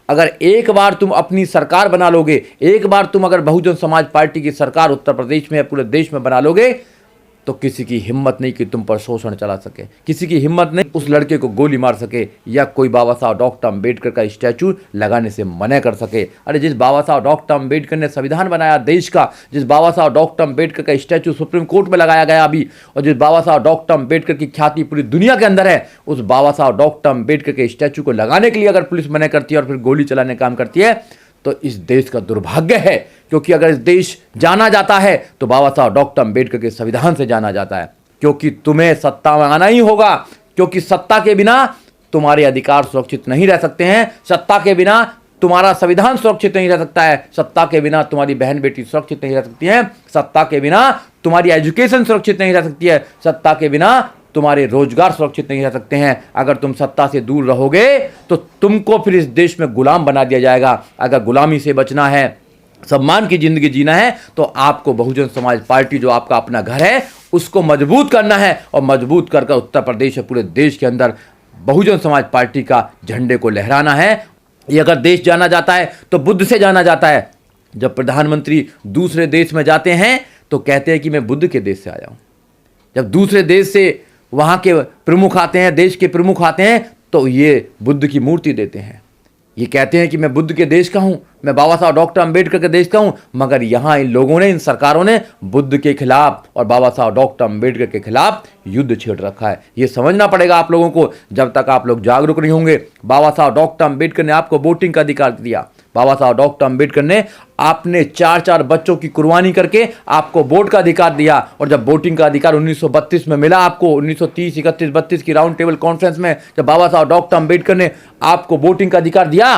अगर एक बार तुम अपनी सरकार बना लोगे, एक बार तुम अगर बहुजन समाज पार्टी की सरकार उत्तर प्रदेश में या पूरे देश में बना लोगे, तो किसी की हिम्मत नहीं कि तुम पर शोषण चला सके, किसी की हिम्मत नहीं उस लड़के को गोली मार सके या कोई बाबा साहब डॉक्टर अंबेडकर का स्टैचू लगाने से मना कर सके। अरे जिस बाबा साहब डॉक्टर अंबेडकर ने संविधान बनाया देश का, जिस बाबा साहब डॉक्टर अंबेडकर का स्टैचू सुप्रीम कोर्ट में लगाया गया अभी, और जिस बाबा साहब डॉक्टर अंबेडकर की ख्याति पूरी दुनिया के अंदर है, उस बाबा साहब डॉक्टर अंबेडकर के स्टैचू को लगाने के लिए अगर पुलिस मना करती है और फिर गोली चलाने का काम करती है, तो इस देश का दुर्भाग्य है। क्योंकि अगर इस देश जाना जाता है तो बाबा साहब डॉक्टर अंबेडकर के संविधान से जाना जाता है। क्योंकि तुम्हें सत्ता में आना ही होगा, क्योंकि सत्ता के बिना तुम्हारे अधिकार सुरक्षित नहीं रह सकते हैं, सत्ता के बिना तुम्हारा संविधान सुरक्षित नहीं रह सकता है, सत्ता के बिना तुम्हारी बहन बेटी सुरक्षित नहीं रह सकती है, सत्ता के बिना तुम्हारी एजुकेशन सुरक्षित नहीं रह सकती है, सत्ता के बिना तुम्हारे रोजगार सुरक्षित नहीं रह सकते हैं। अगर तुम सत्ता से दूर रहोगे तो तुमको फिर इस देश में गुलाम बना दिया जाएगा। अगर गुलामी से बचना है, सम्मान की जिंदगी जीना है, तो आपको बहुजन समाज पार्टी जो आपका अपना घर है उसको मजबूत करना है, और मजबूत कर उत्तर प्रदेश और पूरे देश के अंदर बहुजन समाज पार्टी का झंडे को लहराना है। ये अगर देश जाना जाता है तो बुद्ध से जाना जाता है। जब प्रधानमंत्री दूसरे देश में जाते हैं तो कहते हैं कि मैं बुद्ध के देश से आया हूं। जब दूसरे देश से वहाँ के प्रमुख आते हैं, देश के प्रमुख आते हैं, तो ये बुद्ध की मूर्ति देते हैं। ये कहते हैं कि मैं बुद्ध के देश का हूँ, मैं बाबा साहब डॉक्टर अंबेडकर के देश का हूँ। मगर यहाँ इन लोगों ने, इन सरकारों ने बुद्ध के खिलाफ और बाबा साहब डॉक्टर अंबेडकर के खिलाफ युद्ध छेड़ रखा है। ये समझना पड़ेगा आप लोगों को। जब तक आप लोग जागरूक नहीं होंगे, बाबा साहब डॉक्टर अंबेडकर ने आपको वोटिंग का अधिकार दिया। बाबा साहब डॉक्टर अंबेडकर ने आपने 4-4 बच्चों की कुर्बानी करके आपको वोट का अधिकार दिया। और जब वोटिंग का अधिकार 1932 में मिला आपको, 1930, 31, 32 की राउंड टेबल कॉन्फ्रेंस में जब बाबा साहब डॉक्टर अंबेडकर ने आपको वोटिंग का अधिकार दिया,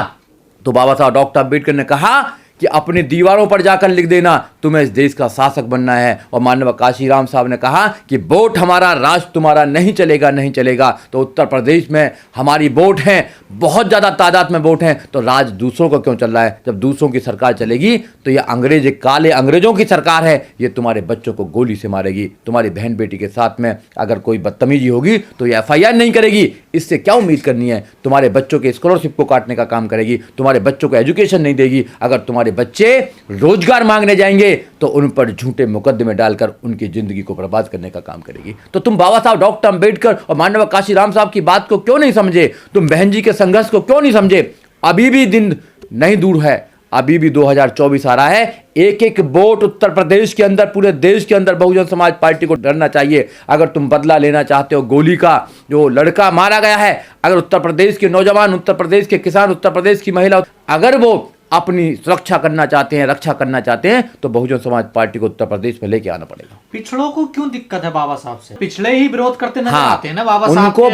तो बाबा साहब डॉक्टर अंबेडकर ने कहा कि अपनी दीवारों पर जाकर लिख देना तुम्हें इस देश का शासक बनना है। और माननीय काशीराम साहब ने कहा कि वोट हमारा, राज तुम्हारा, नहीं चलेगा, नहीं चलेगा। तो उत्तर प्रदेश में हमारी वोट हैं, बहुत ज़्यादा तादाद में वोट हैं, तो राज दूसरों का क्यों चल रहा है? जब दूसरों की सरकार चलेगी तो ये अंग्रेज, काले अंग्रेजों की सरकार है, ये तुम्हारे बच्चों को गोली से मारेगी। तुम्हारी बहन बेटी के साथ में अगर कोई बदतमीजी होगी तो ये FIR नहीं करेगी। इससे क्या उम्मीद करनी है? तुम्हारे बच्चों के स्कॉलरशिप को काटने का काम करेगी, तुम्हारे बच्चों को एजुकेशन नहीं देगी। अगर तुम्हारे बच्चे रोजगार मांगने जाएंगे तो उन पर झूठे मुकदमे डालकर उनकी जिंदगी को बर्बाद करने का काम करेगी। तो तुम बाबा साहब डॉक्टर अंबेडकर और माननीय काशीराम साहब की बात को क्यों नहीं समझे? तुम बहन जी के संघर्ष को क्यों नहीं समझे? अभी भी दिन नहीं दूर है, अभी भी 2024 आ रहा है। एक एक वोट उत्तर प्रदेश के अंदर, पूरे देश के अंदर बहुजन समाज पार्टी को डरना चाहिए। अगर तुम बदला लेना चाहते हो गोली का, जो लड़का मारा गया है, अगर उत्तर प्रदेश के नौजवान, उत्तर प्रदेश के किसान, उत्तर प्रदेश की महिला, अगर वो अपनी सुरक्षा करना चाहते हैं, रक्षा करना चाहते हैं, तो बहुजन समाज पार्टी को उत्तर प्रदेश में लेके आना पड़ेगा। पिछड़ों को क्यों दिक्कत है बाबा साहब से? पिछड़े ही विरोध करते नजर आते हैं ना बाबा साहब। उनको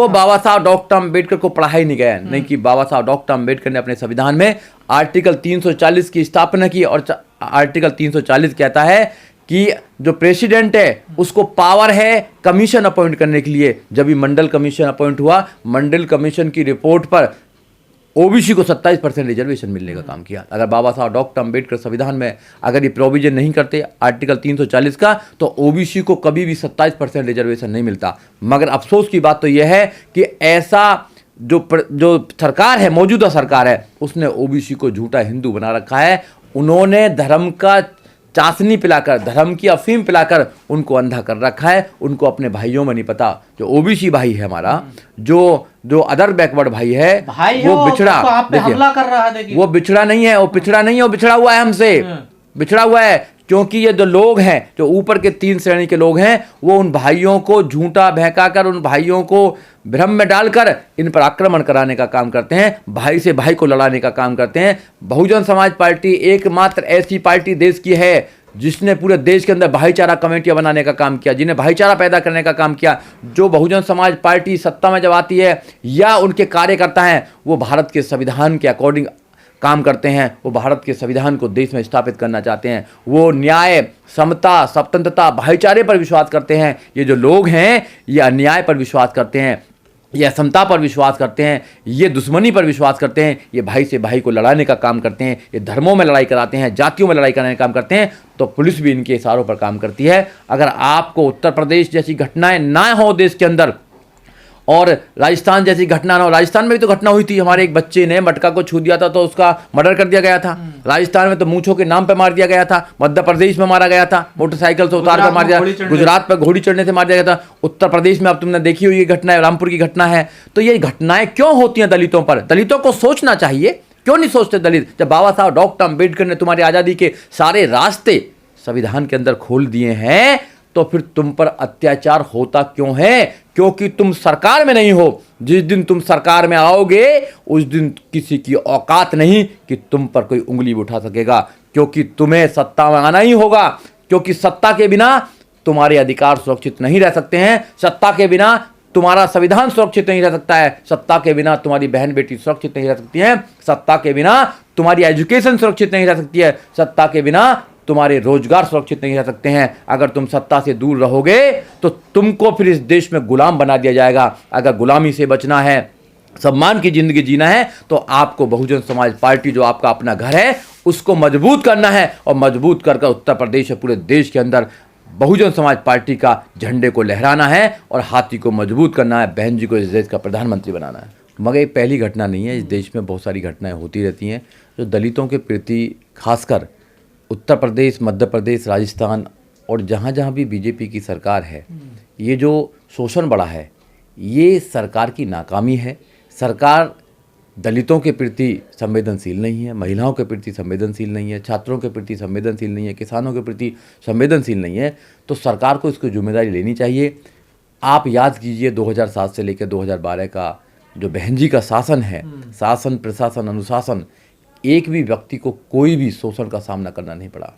बाबा साहब डॉक्टर अंबेडकर को पढ़ा ही नहीं गया। नहीं कि बाबा साहब डॉक्टर अंबेडकर ने अपने संविधान में आर्टिकल 340 की स्थापना की, और आर्टिकल 340 कहता है कि जो प्रेसिडेंट है उसको पावर है कमीशन अपॉइंट करने के लिए। जब भी मंडल कमीशन अपॉइंट हुआ, मंडल कमीशन की रिपोर्ट पर OBC को 27% रिजर्वेशन मिलने का काम किया। अगर बाबा साहब डॉक्टर अंबेडकर संविधान में अगर ये प्रोविजन नहीं करते आर्टिकल 340 का, तो OBC को कभी भी 27% रिजर्वेशन नहीं मिलता। मगर अफसोस की बात तो यह है कि ऐसा जो सरकार है, मौजूदा सरकार है, उसने OBC को झूठा हिंदू बना रखा है। उन्होंने धर्म का चाशनी पिलाकर, धर्म की अफीम पिलाकर उनको अंधा कर रखा है। उनको अपने भाइयों में नहीं पता। जो OBC भाई है हमारा, जो अदर बैकवर्ड भाई है, वो बिछड़ा, तो आप पे हमला कर रहा है, देखिए वो बिछड़ा नहीं है, वो पिछड़ा नहीं है, वो बिछड़ा हुआ है हमसे, बिछड़ा हुआ है। क्योंकि ये जो लोग हैं, जो ऊपर के 3 श्रेणी के लोग हैं, वो उन भाइयों को झूठा बहकाकर, उन भाइयों को भ्रम में डालकर इन पर आक्रमण कराने का काम करते हैं, भाई से भाई को लड़ाने का काम करते हैं। बहुजन समाज पार्टी एकमात्र ऐसी पार्टी देश की है जिसने पूरे देश के अंदर भाईचारा कमेटियां बनाने का काम किया, जिन्हें भाईचारा पैदा करने का काम किया। जो बहुजन समाज पार्टी सत्ता में जब आती है या उनके कार्यकर्ता हैं, वो भारत के संविधान के अकॉर्डिंग काम करते हैं, वो भारत के संविधान को देश में स्थापित करना चाहते हैं। वो न्याय, समता, स्वतंत्रता, भाईचारे पर विश्वास करते हैं। ये जो लोग हैं, ये अन्याय पर विश्वास करते हैं, ये असमता पर विश्वास करते हैं, ये दुश्मनी पर विश्वास करते हैं, ये भाई से भाई को लड़ाने का काम करते हैं, ये धर्मों में लड़ाई कराते हैं, जातियों में लड़ाई कराने का काम करते हैं। तो पुलिस भी इनके इशारों पर काम करती है। अगर आपको उत्तर प्रदेश जैसी घटनाएं ना हो देश के अंदर, और राजस्थान जैसी घटना ना हो। राजस्थान में भी तो घटना हुई थी, हमारे एक बच्चे ने मटका को छू दिया था तो उसका मर्डर कर दिया गया था। राजस्थान में तो मूंछों के नाम पे मार दिया गया था। मध्य प्रदेश में मारा गया था, मोटरसाइकिल से उतार कर मार दिया। गुजरात पर घोड़ी चढ़ने से मार दिया गया था। उत्तर प्रदेश में अब तुमने देखी हुई ये घटना है, रामपुर की घटना है। तो ये घटनाएं क्यों होती हैं दलितों पर? दलितों को सोचना चाहिए, क्यों नहीं सोचते दलित? जब बाबा साहब डॉक्टर अम्बेडकर ने तुम्हारी आजादी के सारे रास्ते संविधान के अंदर खोल दिए हैं, तो फिर तुम पर अत्याचार होता क्यों है? क्योंकि तुम सरकार में नहीं हो। जिस दिन तुम सरकार में आओगे उस दिन किसी की औकात नहीं कि तुम पर कोई उंगली उठा सकेगा, क्योंकि तुम्हें सत्ता में आना ही होगा। क्योंकि सत्ता के बिना तुम्हारे अधिकार सुरक्षित नहीं रह सकते हैं, सत्ता के बिना तुम्हारा संविधान सुरक्षित नहीं रह सकता है, सत्ता के बिना तुम्हारी बहन बेटी सुरक्षित नहीं रह सकती है, सत्ता के बिना तुम्हारी एजुकेशन सुरक्षित नहीं रह सकती है, सत्ता के बिना तुम्हारे रोजगार सुरक्षित नहीं रह सकते हैं। अगर तुम सत्ता से दूर रहोगे तो तुमको फिर इस देश में गुलाम बना दिया जाएगा। अगर गुलामी से बचना है, सम्मान की जिंदगी जीना है, तो आपको बहुजन समाज पार्टी जो आपका अपना घर है उसको मजबूत करना है, और मजबूत कर उत्तर प्रदेश और पूरे देश के अंदर बहुजन समाज पार्टी का झंडे को लहराना है और हाथी को मजबूत करना है। बहन जी को इस देश का प्रधानमंत्री बनाना है। मगर ये पहली घटना नहीं है, इस देश में बहुत सारी घटनाएं होती रहती हैं जो दलितों के प्रति, खासकर उत्तर प्रदेश, मध्य प्रदेश, राजस्थान और जहाँ जहाँ भी बीजेपी की सरकार है, ये जो शोषण बढ़ा है ये सरकार की नाकामी है। सरकार दलितों के प्रति संवेदनशील नहीं है, महिलाओं के प्रति संवेदनशील नहीं है, छात्रों के प्रति संवेदनशील नहीं है, किसानों के प्रति संवेदनशील नहीं है। तो सरकार को इसकी जिम्मेदारी लेनी चाहिए। आप याद कीजिए 2007 से लेकर 2012 का जो बहन जी का शासन है, शासन, प्रशासन, अनुशासन, एक भी व्यक्ति को कोई भी शोषण का सामना करना नहीं पड़ा।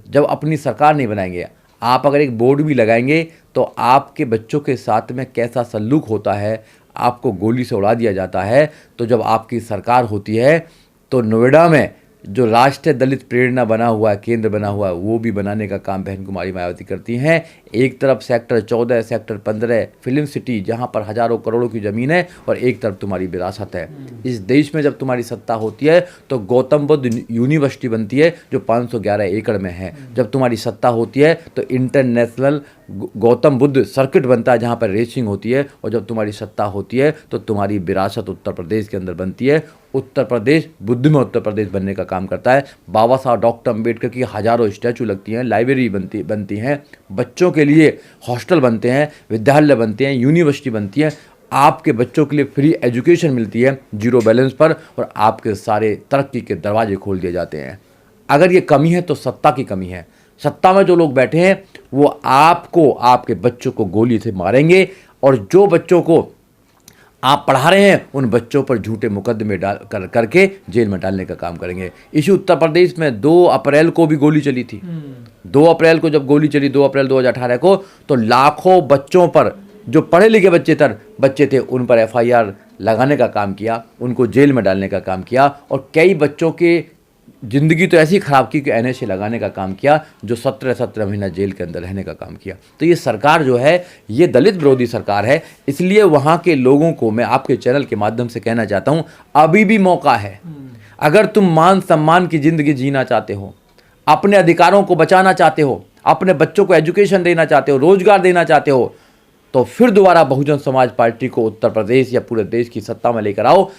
जब अपनी सरकार नहीं बनाएंगे, आप अगर एक बोर्ड भी लगाएंगे तो आपके बच्चों के साथ में कैसा सल्लूक होता है, आपको गोली से उड़ा दिया जाता है। तो जब आपकी सरकार होती है तो नोएडा में जो राष्ट्रीय दलित प्रेरणा बना हुआ है, केंद्र बना हुआ है, वो भी बनाने का काम बहन कुमारी मायावती करती हैं। एक तरफ सेक्टर 14, सेक्टर 15 फिल्म सिटी जहाँ पर हजारों करोड़ों की ज़मीन है, और एक तरफ तुम्हारी विरासत है। इस देश में जब तुम्हारी सत्ता होती है तो गौतम बुद्ध यूनिवर्सिटी बनती है जो 511 एकड़ में है। जब तुम्हारी सत्ता होती है तो इंटरनेशनल गौतम बुद्ध सर्किट बनता है जहाँ पर रेसिंग होती है। और जब तुम्हारी सत्ता होती है तो तुम्हारी विरासत उत्तर प्रदेश के अंदर बनती है। उत्तर प्रदेश बुद्ध में उत्तर प्रदेश बनने का काम करता है। बाबा साहब डॉक्टर अम्बेडकर की हजारों स्टैचू लगती हैं, लाइब्रेरी बनती हैं, बच्चों के लिए हॉस्टल बनते हैं, विद्यालय बनते हैं, यूनिवर्सिटी बनती है, आपके बच्चों के लिए फ्री एजुकेशन मिलती है जीरो बैलेंस पर, और आपके सारे तरक्की के दरवाजे खोल दिए जाते हैं। अगर ये कमी है तो सत्ता की कमी है। सत्ता में जो लोग बैठे हैं वो आपको, आपके बच्चों को गोली से मारेंगे, और जो बच्चों को आप पढ़ा रहे हैं उन बच्चों पर झूठे मुकदमे करके जेल में डालने का काम करेंगे। इसी उत्तर प्रदेश में 2 अप्रैल को भी गोली चली थी। 2 अप्रैल को जब गोली चली, 2 अप्रैल 2018 को, तो लाखों बच्चों पर, जो पढ़े लिखे बच्चे थे, उन पर FIR लगाने का काम किया, उनको जेल में डालने का काम किया, और कई बच्चों के ज़िंदगी तो ऐसी ख़राब की कि NSA लगाने का काम किया, जो 17 महीना जेल के अंदर रहने का काम किया। तो ये सरकार जो है ये दलित विरोधी सरकार है। इसलिए वहाँ के लोगों को मैं आपके चैनल के माध्यम से कहना चाहता हूँ, अभी भी मौका है। अगर तुम मान सम्मान की ज़िंदगी जीना चाहते हो, अपने अधिकारों को बचाना चाहते हो, अपने बच्चों को एजुकेशन देना चाहते हो, रोजगार देना चाहते हो, तो फिर दोबारा बहुजन समाज पार्टी को उत्तर प्रदेश या पूरे देश की सत्ता में लेकर आओ।